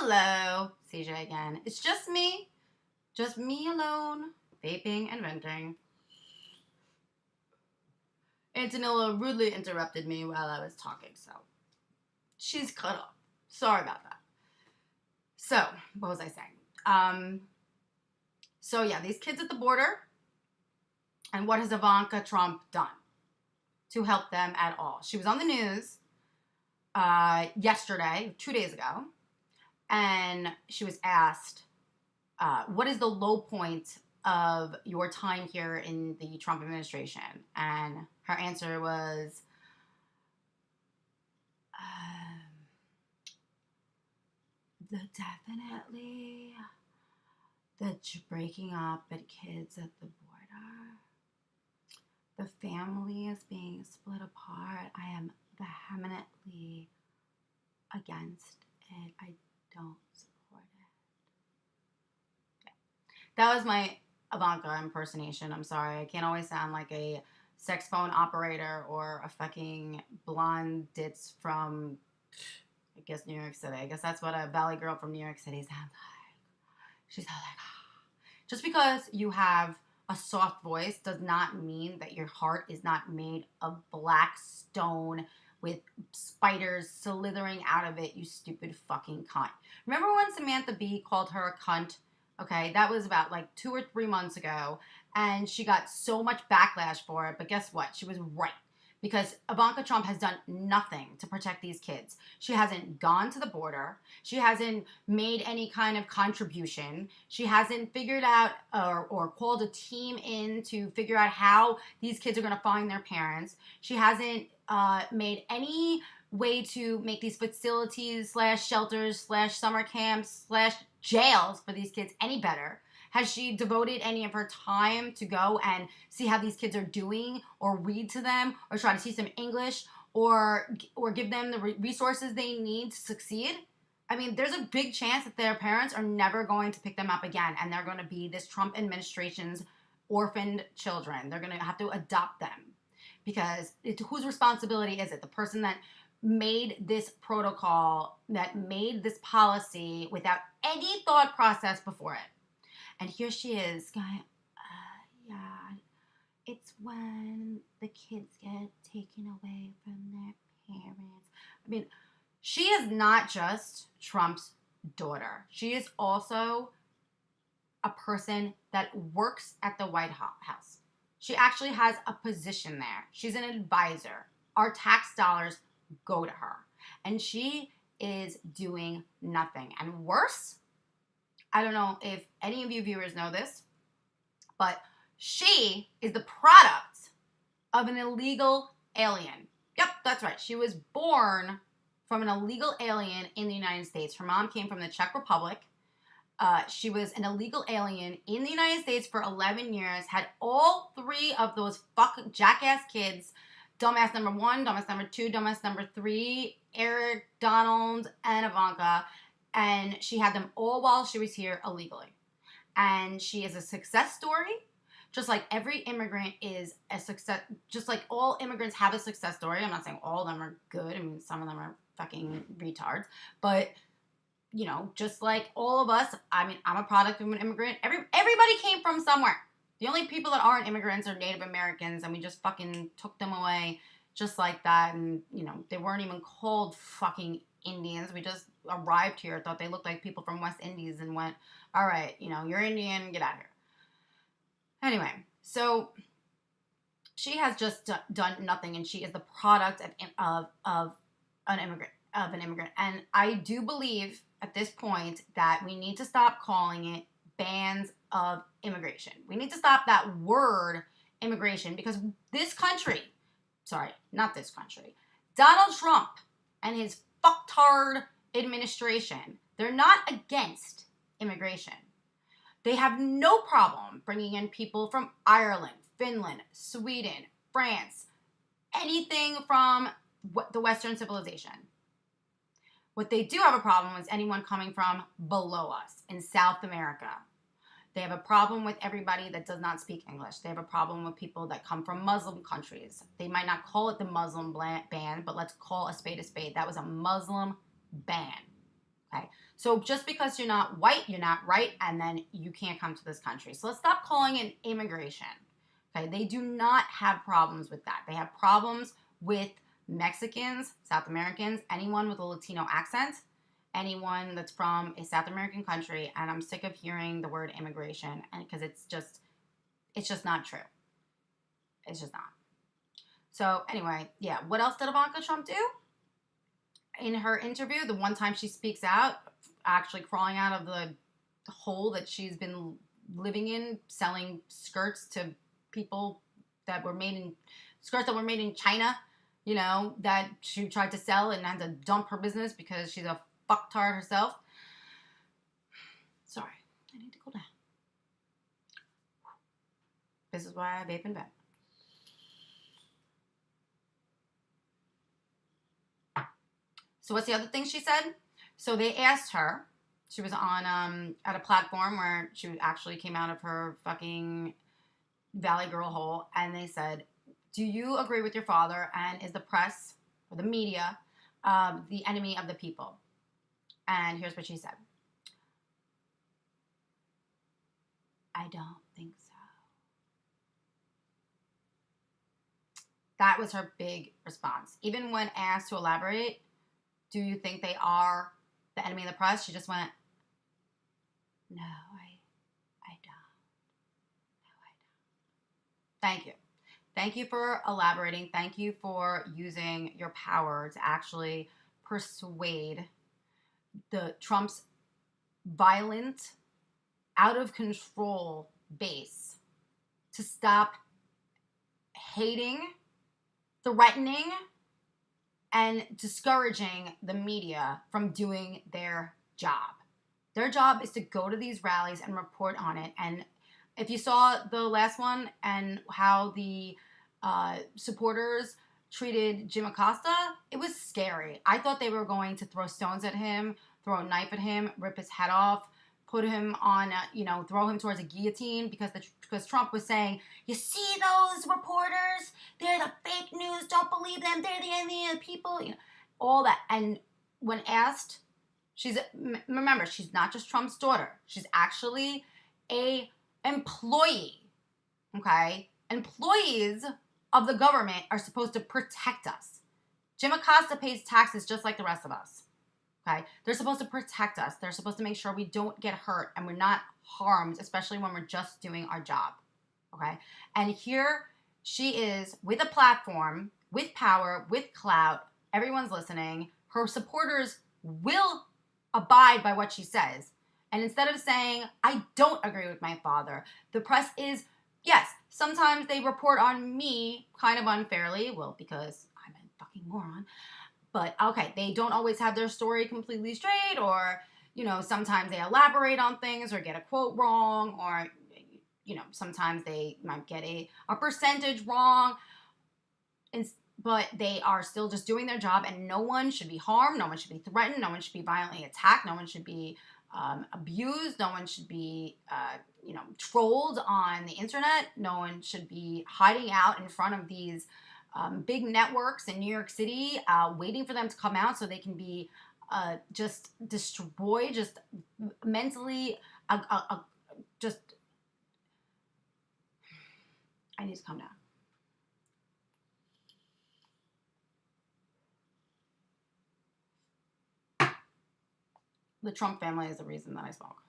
Hello, CJ again. It's just me alone, vaping and venting. Antonella rudely interrupted me while I was talking, so she's cut off. Sorry about that. So, what was I saying? So yeah, these kids at the border, and what has Ivanka Trump done to help them at all? She was on the news yesterday, 2 days ago, and she was asked, what is the low point of your time here in the Trump administration? And her answer was, definitely the breaking up at kids at the border. The family is being split apart. I am vehemently against it. I don't support it. That was my Ivanka impersonation. I'm sorry. I can't always sound like a sex phone operator or a fucking blonde ditz from, I guess, New York City. I guess that's what a valley girl from New York City sounds like. She's all like, just because you have a soft voice does not mean that your heart is not made of black stone with spiders slithering out of it, you stupid fucking cunt. Remember when Samantha Bee called her a cunt? Okay, that was about like 2 or 3 months ago, and she got so much backlash for it, but guess what? She was right. Because Ivanka Trump has done nothing to protect these kids. She hasn't gone to the border. She hasn't made any kind of contribution. She hasn't figured out or called a team in to figure out how these kids are going to find their parents. She hasn't made any way to make these facilities / shelters / summer camps / jails for these kids any better. Has she devoted any of her time to go and see how these kids are doing, or read to them, or try to teach them English, or give them the resources they need to succeed? I mean, there's a big chance that their parents are never going to pick them up again, and they're going to be this Trump administration's orphaned children. They're going to have to adopt them. Because whose responsibility is it? The person that made this protocol, that made this policy without any thought process before it. And here she is going, yeah, it's when the kids get taken away from their parents. I mean, she is not just Trump's daughter. She is also a person that works at the White House. She actually has a position there. She's an advisor. Our tax dollars go to her. And she is doing nothing. And worse, I don't know if any of you viewers know this, but she is the product of an illegal alien. Yep, that's right. She was born from an illegal alien in the United States. Her mom came from the Czech Republic. She was an illegal alien in the United States for 11 years, had all 3 of those jackass kids, dumbass number 1, dumbass number 2, dumbass number 3, Eric, Donald, and Ivanka. And she had them all while she was here illegally. And she is a success story, just like every immigrant is a success, just like all immigrants have a success story. I'm not saying all of them are good. I mean, some of them are fucking retards. But, you know, just like all of us, I mean, I'm a product of an immigrant. Everybody came from somewhere. The only people that aren't immigrants are Native Americans, and we just fucking took them away just like that. And, you know, they weren't even called fucking Indians. We just arrived here, thought they looked like people from West Indies, and went, all right, you know, you're Indian, get out of here. Anyway, so she has just done nothing, and she is the product of an immigrant. And I do believe at this point that we need to stop calling it bans of immigration. We need to stop that word immigration, because this country, sorry, not this country, Donald Trump and his fucktard administration, they're not against immigration. They have no problem bringing in people from Ireland, Finland, Sweden, France, anything from the Western civilization. What they do have a problem is anyone coming from below us in South America. They have a problem with everybody that does not speak English. They have a problem with people that come from Muslim countries. They might not call it the Muslim ban, but let's call a spade a spade. That was a Muslim ban. Okay, so just because you're not white, you're not right, and then you can't come to this country. So let's stop calling it immigration. Okay, they do not have problems with that. They have problems with Mexicans, South Americans, anyone with a Latino accent, anyone that's from a South American country, and I'm sick of hearing the word immigration, and because it's just not true. It's just not. So anyway, yeah. What else did Ivanka Trump do? In her interview, the one time she speaks out, actually crawling out of the hole that she's been living in, selling skirts to people that were made in China, you know, that she tried to sell and had to dump her business because she's a fucktard herself. Sorry, I need to go down. This is why I vape in bed. So what's the other thing she said? So they asked her, she was on at a platform where she actually came out of her fucking Valley Girl hole, and they said, do you agree with your father, and is the press or the media the enemy of the people? And here's what she said. I don't think so. That was her big response. Even when asked to elaborate, do you think they are the enemy of the press? She just went, no, I don't. No, I don't. Thank you. Thank you for elaborating. Thank you for using your power to actually persuade the Trump's violent, out of control base to stop hating, threatening, and discouraging the media from doing their job. Their job is to go to these rallies and report on it. And if you saw the last one and how the supporters treated Jim Acosta, it was scary. I thought they were going to throw stones at him, throw a knife at him, rip his head off, put him on, throw him towards a guillotine because Trump was saying, you see those reporters? They're the fake news. Don't believe them. They're the enemy of the people. All that. And when asked, remember, she's not just Trump's daughter. She's actually a employee. Okay? Employees of the government are supposed to protect us. Jim Acosta pays taxes just like the rest of us. Okay? They're supposed to protect us. They're supposed to make sure we don't get hurt and we're not harmed, especially when we're just doing our job. Okay? And here she is with a platform, with power, with clout. Everyone's listening. Her supporters will abide by what she says. And instead of saying, I don't agree with my father, the press is, yes, sometimes they report on me kind of unfairly. Well, because I'm a fucking moron. But, okay, they don't always have their story completely straight, or, sometimes they elaborate on things or get a quote wrong, or, sometimes they might get a percentage wrong. But they are still just doing their job, and no one should be harmed, no one should be threatened, no one should be violently attacked, no one should be abused, no one should be, trolled on the internet, no one should be hiding out in front of these big networks in New York City, waiting for them to come out so they can be just destroyed, just mentally, just, I need to calm down. The Trump family is the reason that I smoke.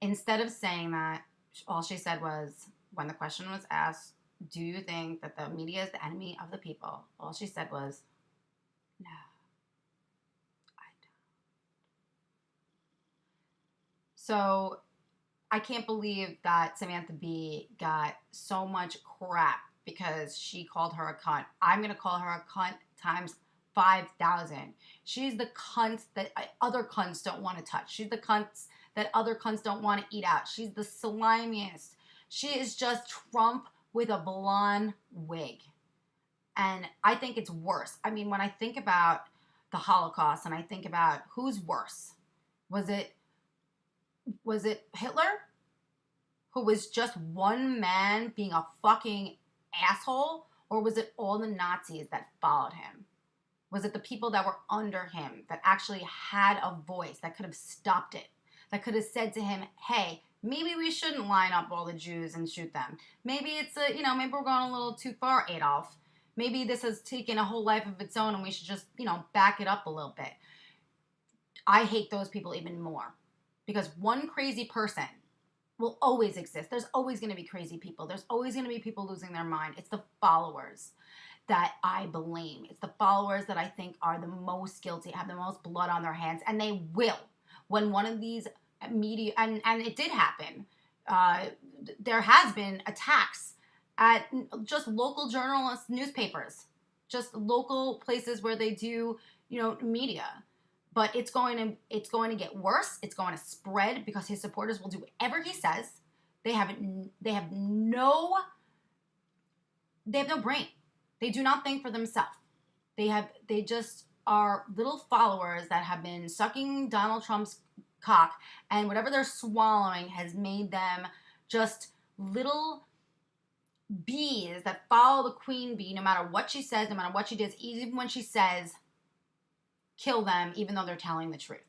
Instead of saying that, all she said was, when the question was asked, do you think that the media is the enemy of the people? All she said was, no, I don't. So I can't believe that Samantha Bee got so much crap because she called her a cunt. I'm going to call her a cunt times 5,000. She's the cunt that other cunts don't want to touch. She's the cunts that other cunts don't want to eat out. She's the slimiest. She is just Trump with a blonde wig. And I think it's worse. I mean, when I think about the Holocaust and I think about who's worse, was it Hitler, who was just one man being a fucking asshole, or was it all the Nazis that followed him? Was it the people that were under him that actually had a voice that could have stopped it? That could have said to him, hey, maybe we shouldn't line up all the Jews and shoot them. Maybe it's maybe we're going a little too far, Adolf. Maybe this has taken a whole life of its own and we should just, back it up a little bit. I hate those people even more because one crazy person will always exist. There's always going to be crazy people. There's always going to be people losing their mind. It's the followers that I blame. It's the followers that I think are the most guilty, have the most blood on their hands, and they will. When one of these media, and it did happen, there has been attacks at just local journalists, newspapers, just local places where they do, media. But it's going to get worse. It's going to spread because his supporters will do whatever he says. They have no brain. They do not think for themselves. They just are little followers that have been sucking Donald Trump's cock, and whatever they're swallowing has made them just little bees that follow the queen bee no matter what she says, no matter what she does, even when she says kill them, even though they're telling the truth.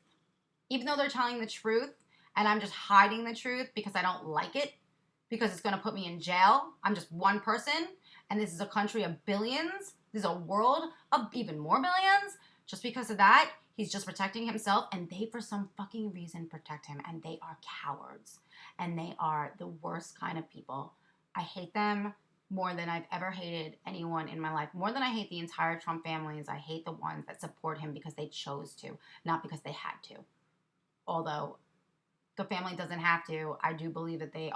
Even though they're telling the truth, and I'm just hiding the truth because I don't like it, because it's going to put me in jail. I'm just one person, and this is a country of billions. This is a world of even more billions. Just because of that, he's just protecting himself, and they, for some fucking reason, protect him, and they are cowards, and they are the worst kind of people. I hate them more than I've ever hated anyone in my life. More than I hate the entire Trump families, I hate the ones that support him because they chose to, not because they had to. Although the family doesn't have to, I do believe that they've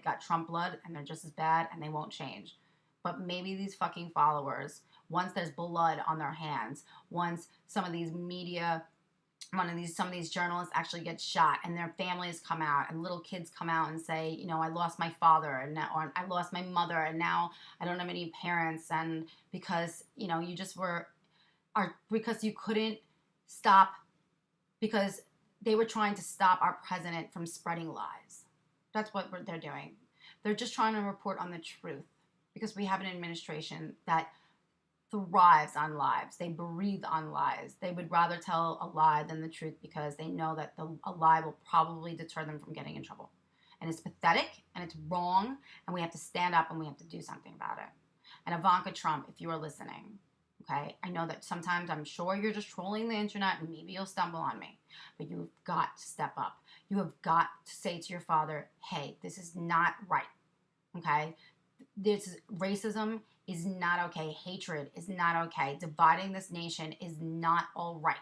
got Trump blood and they're just as bad and they won't change. But maybe these fucking followers, once there's blood on their hands, once some of these journalists actually get shot and their families come out and little kids come out and say, I lost my father and now, or I lost my mother and now I don't have any parents, and because, you just because you couldn't stop, because they were trying to stop our president from spreading lies. That's what they're doing. They're just trying to report on the truth because we have an administration that thrives on lies. They breathe on lies. They would rather tell a lie than the truth because they know that a lie will probably deter them from getting in trouble. And it's pathetic and it's wrong, and we have to stand up and we have to do something about it. And Ivanka Trump, if you are listening, okay, I know that sometimes I'm sure you're just trolling the internet and maybe you'll stumble on me, but you've got to step up. You have got to say to your father, hey, this is not right, okay? Racism is not okay. Hatred is not okay. Dividing this nation is not all right.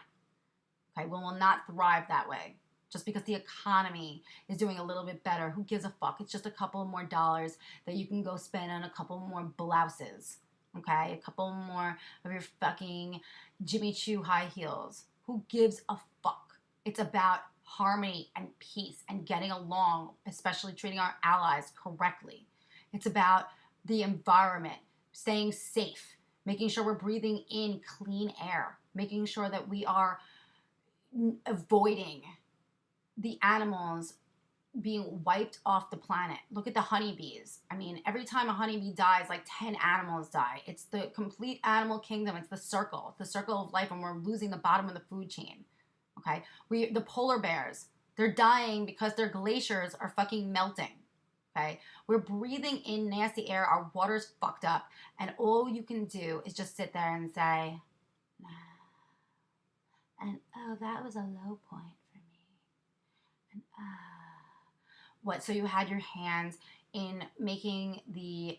Okay, we will not thrive that way. Just because the economy is doing a little bit better, who gives a fuck? It's just a couple more dollars that you can go spend on a couple more blouses. Okay, a couple more of your fucking Jimmy Choo high heels. Who gives a fuck? It's about harmony and peace and getting along, especially treating our allies correctly. It's about the environment, staying safe, making sure we're breathing in clean air, making sure that we are avoiding the animals being wiped off the planet. Look at the honeybees. I mean, every time a honeybee dies, like 10 animals die. It's the complete animal kingdom. It's the circle of life, and we're losing the bottom of the food chain. Okay? The polar bears, they're dying because their glaciers are fucking melting. Okay? We're breathing in nasty air. Our water's fucked up. And all you can do is just sit there and say, nah. And, oh, that was a low point for me. And, what? So you had your hands in making the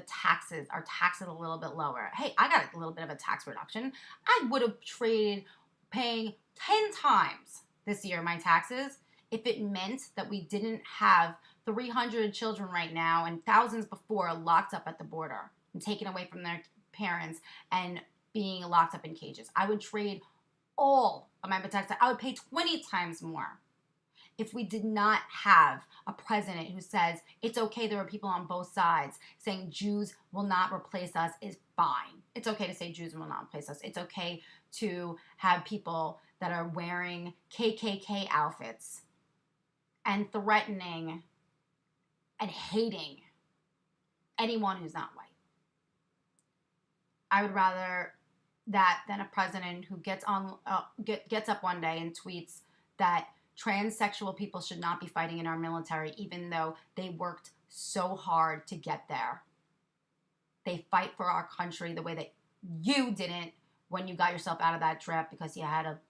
taxes, our taxes a little bit lower. Hey, I got a little bit of a tax reduction. I would have traded paying 10 times this year my taxes if it meant that we didn't have 300 children right now and thousands before locked up at the border and taken away from their parents and being locked up in cages. I would trade all of my taxes. I would pay 20 times more if we did not have a president who says it's okay, there are people on both sides saying Jews will not replace us is fine. It's okay to say Jews will not replace us. It's okay to have people that are wearing KKK outfits and threatening and hating anyone who's not white. I would rather than a president who gets up one day and tweets that transsexual people should not be fighting in our military, even though they worked so hard to get there. They fight for our country the way that you didn't when you got yourself out of that trip because you had a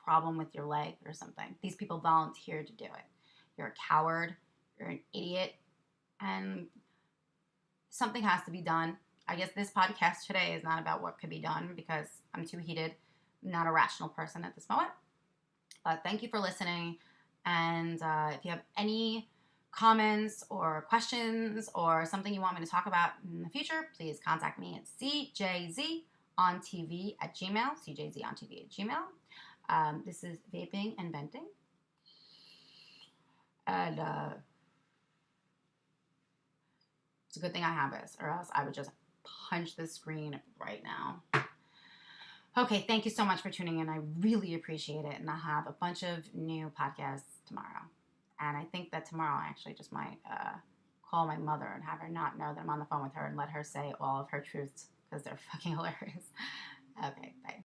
problem with your leg or something. These people volunteered to do it. You're a coward. You're an idiot. And something has to be done. I guess this podcast today is not about what could be done because I'm too heated. I'm not a rational person at this moment. But thank you for listening. And if you have any comments or questions or something you want me to talk about in the future, please contact me at cjzontv at gmail, cjzontv at gmail. This is Vaping and Venting. And it's a good thing I have this, or else I would just punch the screen right now. Okay, thank you so much for tuning in. I really appreciate it. And I'll have a bunch of new podcasts tomorrow. And I think that tomorrow I actually just might call my mother and have her not know that I'm on the phone with her and let her say all of her truths because they're fucking hilarious. Okay, bye.